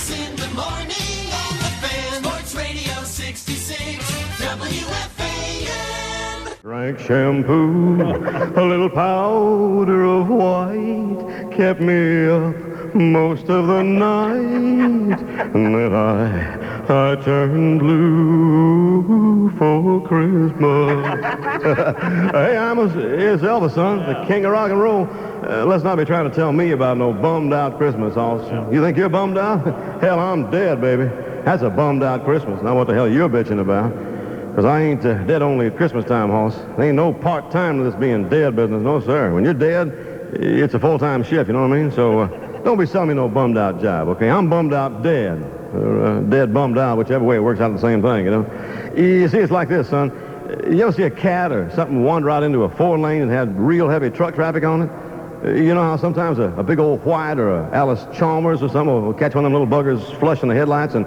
Imus in the morning on the Fan. Sports Radio 66 WFAN. Drank shampoo, a little powder of white, kept me up most of the night, and then I turned blue for Christmas. Hey, it's Elvis, son, the king of rock and roll. Let's not be trying to tell me about no bummed-out Christmas, Hoss. You think you're bummed out? Hell, I'm dead, baby. That's a bummed-out Christmas. Now what the hell you're bitching about? Because I ain't dead only at Christmas time, Hoss. There ain't no part-time to this being dead business, no, sir. When you're dead, it's a full-time shift, you know what I mean? So don't be selling me no bummed-out job, okay? I'm bummed out dead. Dead bummed out, whichever way it works out the same thing, you know? You see, it's like this, son. You ever see a cat or something wander out into a four-lane and had real heavy truck traffic on it? You know how sometimes a big old white or a Alice Chalmers or something will catch one of them little buggers flushing the headlights and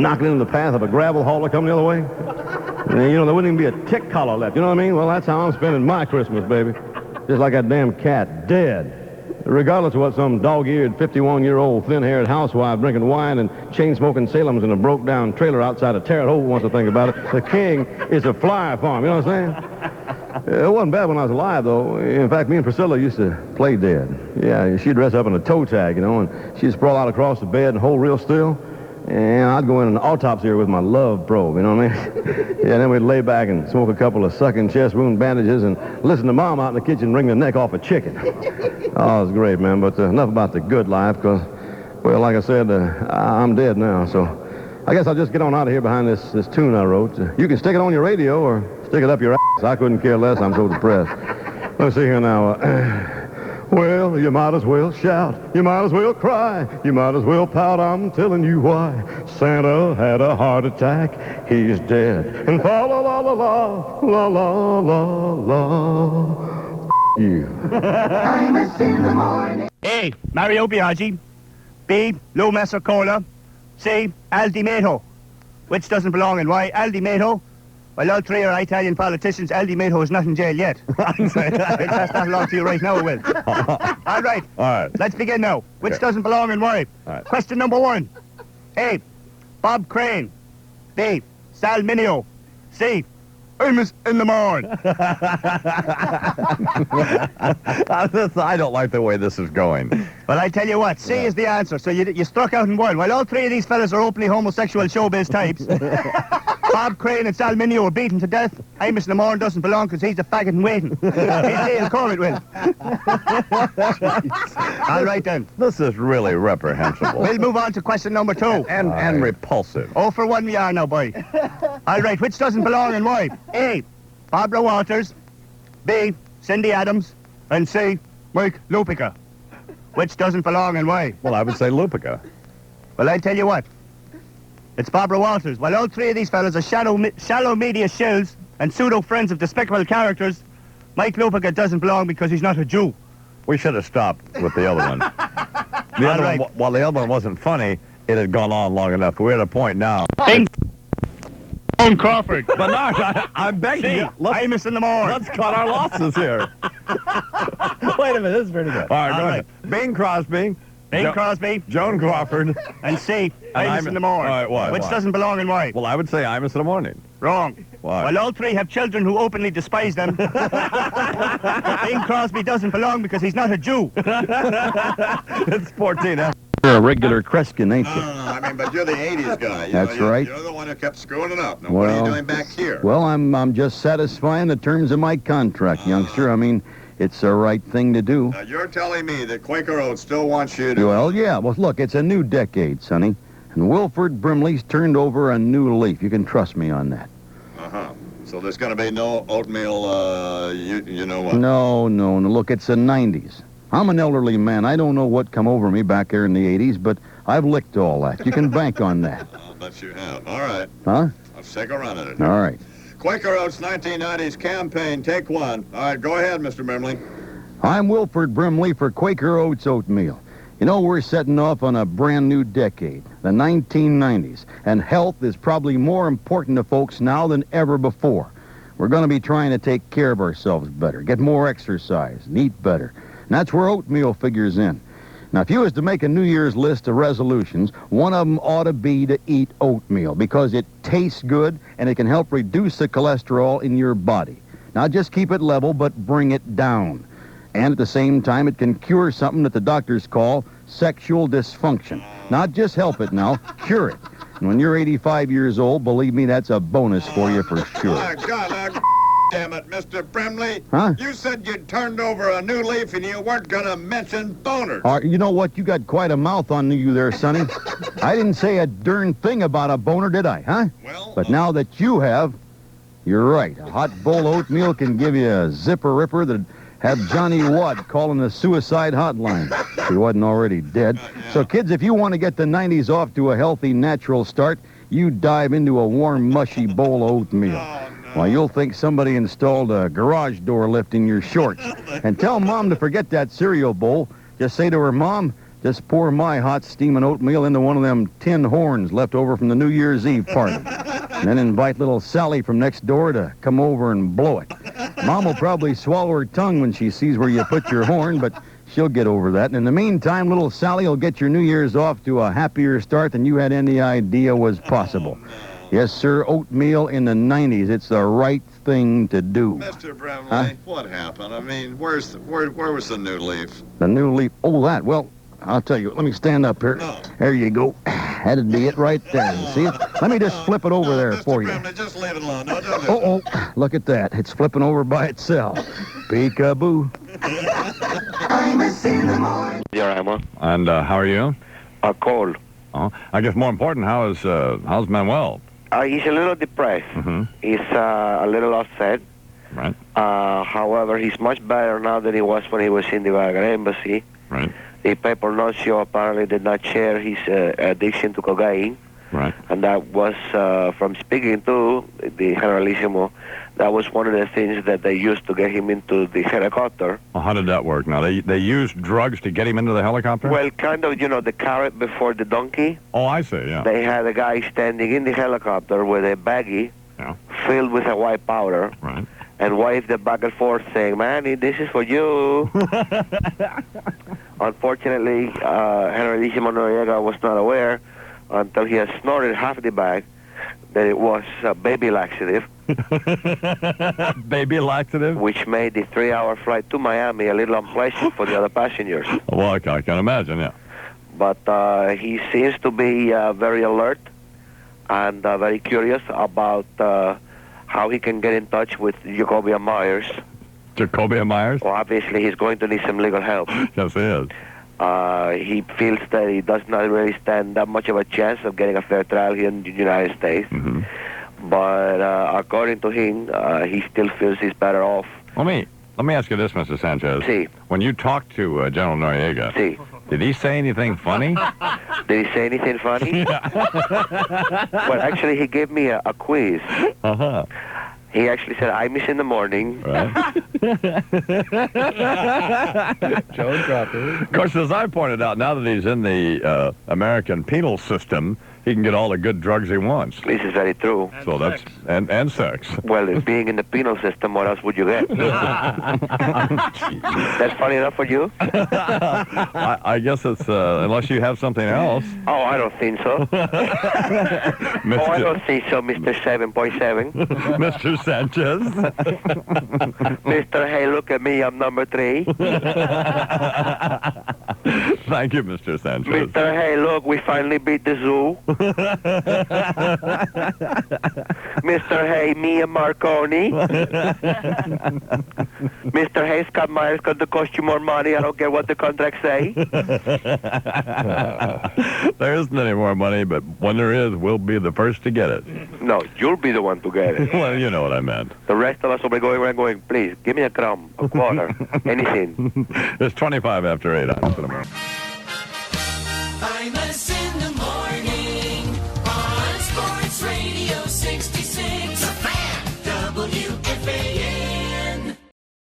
knock it into the path of a gravel hauler coming the other way? And, you know, there wouldn't even be a tick collar left. You know what I mean? Well, that's how I'm spending my Christmas, baby. Just like that damn cat, dead. Regardless of what some dog-eared 51-year-old thin-haired housewife drinking wine and chain-smoking Salems in a broke-down trailer outside of Terre Haute wants to think about it. The king is a flyer farm. You know what I'm saying? It wasn't bad when I was alive, though. In fact, me and Priscilla used to play dead. Yeah, she'd dress up in a toe tag, you know, and she'd sprawl out across the bed and hold real still. And I'd go in an autopsy her with my love probe, you know what I mean? Yeah, then we'd lay back and smoke a couple of sucking chest wound bandages and listen to Mom out in the kitchen wring the neck off a chicken. Oh, it was great, man, but enough about the good life, because, well, like I said, I'm dead now, so I guess I'll just get on out of here behind this tune I wrote. You can stick it on your radio or stick it up your ass. I couldn't care less. I'm so depressed. Let's see here now. Well, you might as well shout. You might as well cry. You might as well pout. I'm telling you why. Santa had a heart attack. He's dead. And fa la la la la la la la la. You. Imus in the morning. A. Mario Biaggi. B. Lou Messer Cola. C. Al Di Mato. Which doesn't belong and why? Al Di Mato. Well, all three are Italian politicians. Al Di Mato is not in jail yet. That's not belong to you right now, it will. All right. All right. Let's begin now. Which doesn't belong and why? All right. Question number 1. A. Bob Crane. B. Sal Mineo. C. Imus in the morning. I don't like the way this is going. Well, I tell you what, C is the answer. So you struck out in one. While all three of these fellas are openly homosexual showbiz types, Bob Crane and Sal Mineo were beaten to death. Imus in the morning doesn't belong because he's a faggot in waiting. He's Dale Cormit will. All right then. This is really reprehensible. We'll move on to question number 2. And repulsive. Oh, for 1 we are now, boy. All right, which doesn't belong and why? A. Barbara Walters. B. Cindy Adams. And C. Mike Lupica. Which doesn't belong and why? Well, I would say Lupica. Well, I tell you what. It's Barbara Walters. While all three of these fellas are shallow media shills and pseudo-friends of despicable characters, Mike Lupica doesn't belong because he's not a Jew. We should have stopped with the other one. While the other one wasn't funny, it had gone on long enough. We're at a point now. Bing. Joan Crawford. Bernard, I'm begging you. Imus in the morning. Let's cut our losses here. Wait a minute, this is pretty good. All right, go ahead. Bing Crosby. Bing Crosby. Joan Crawford. And C. Imus in the morning. All right, why? Which doesn't belong and why? Well, I would say Imus in the morning. Wrong. Why? Well, all three have children who openly despise them. Bing Crosby doesn't belong because he's not a Jew. It's 14, huh? You're a regular Kreskin, ain't you? No, I mean, but you're the 80s guy. That's right. You're the one who kept screwing it up. Now, what are you doing back here? Well, I'm just satisfying the terms of my contract, youngster. I mean, it's the right thing to do. Now, you're telling me that Quaker Oats still wants you to... Well, yeah. Well, look, it's a new decade, Sonny. And Wilfred Brimley's turned over a new leaf. You can trust me on that. Uh-huh. So there's going to be no oatmeal, you know what? No. Look, it's the 90s. I'm an elderly man. I don't know what come over me back there in the 80s, but I've licked all that. You can bank on that. I'll bet you have. All right. Huh? Let's take a run at it. All right. Quaker Oats 1990s campaign, take 1. All right, go ahead, Mr. Brimley. I'm Wilfred Brimley for Quaker Oats Oatmeal. You know, we're setting off on a brand new decade, the 1990s, and health is probably more important to folks now than ever before. We're going to be trying to take care of ourselves better, get more exercise, and eat better. And that's where oatmeal figures in. Now, if you was to make a New Year's list of resolutions, one of them ought to be to eat oatmeal because it tastes good and it can help reduce the cholesterol in your body. Not just keep it level, but bring it down. And at the same time, it can cure something that the doctors call sexual dysfunction. Not just help it now, cure it. And when you're 85 years old, believe me, that's a bonus for you for sure. My God, damn it, Mr. Brimley. Huh? You said you'd turned over a new leaf and you weren't going to mention boners. You know what? You got quite a mouth on you there, Sonny. I didn't say a darn thing about a boner, did I, huh? Well, But now that you have, you're right. A hot bowl of oatmeal can give you a zipper ripper that'd have Johnny Watt calling the suicide hotline if he wasn't already dead. So, kids, if you want to get the 90s off to a healthy, natural start, you dive into a warm, mushy bowl of oatmeal. Well, you'll think somebody installed a garage door lift in your shorts. And tell Mom to forget that cereal bowl. Just say to her, Mom, just pour my hot steaming oatmeal into one of them tin horns left over from the New Year's Eve party. And then invite little Sally from next door to come over and blow it. Mom will probably swallow her tongue when she sees where you put your horn, but she'll get over that. And in the meantime, little Sally will get your New Year's off to a happier start than you had any idea was possible. Yes, sir, oatmeal in the 90s. It's the right thing to do. Mr. Brimley, Huh? what happened? I mean, where was the new leaf? The new leaf. Oh, that. Well, I'll tell you. Let me stand up here. No. There you go. That'd be it right there. You see it? Let me just flip it over there Mr. for you. Brimley, just leave it alone. No, don't do Oh, look at that. It's flipping over by itself. Peekaboo. Dear Emma, And how are you? cold. Oh, I guess more important, how's Manuel? He's a little depressed. Mm-hmm. He's a little upset. Right. However, he's much better now than he was when he was in the Vatican Embassy. Right. The paper nuncio apparently did not share his addiction to cocaine. Right. And that was, from speaking to the Generalissimo, that was one of the things that they used to get him into the helicopter. Well, how did that work? Now, they used drugs to get him into the helicopter? Well, kind of, the carrot before the donkey. Oh, I see, yeah. They had a guy standing in the helicopter with a baggie Yeah. filled with a white powder Right. and waved it back and forth saying, Manny, this is for you. Unfortunately, Generalissimo Noriega was not aware until he had snorted half the bag that it was baby laxative, Baby laxative? which made the 3-hour flight to Miami a little unpleasant for the other passengers. Well, I can imagine, yeah. But he seems to be very alert and very curious about how he can get in touch with Jacoby Myers. Jacoby Myers? Well, obviously, he's going to need some legal help. Yes, he is. He feels that he does not really stand that much of a chance of getting a fair trial here in the United States. Mm-hmm. But according to him, he still feels he's better off. Let me ask you this, Mr. Sanchez. See. When you talked to General Noriega, See, did he say anything funny? did he say anything funny? Well, actually, he gave me a quiz. Uh-huh. He actually said, Imus in the morning. Right. Joe Cropper. Of course, as I pointed out, now that he's in the American penal system, he can get all the good drugs he wants. This is very true. So that's and sex. Well, being in the penal system, what else would you get? That's funny enough for you? I guess it's unless you have something else. Oh, I don't think so. Oh, I don't think so, Mr. 7.7. Mr. Sanchez. Mr. Hey, look at me, I'm number 3. Thank you, Mr. Sanchez. Mr. Hey, look, we finally beat the zoo. Mr. Hey, me and Marconi. Mr. Hey, Scott Myers going to cost you more money. I don't care what the contracts say. There isn't any more money, but when there is, we'll be the first to get it. No, you'll be the one to get it. Well, you know what I meant. The rest of us will be going around going, please, give me a crumb, a quarter, anything. It's 25 after 8. I'm I'm a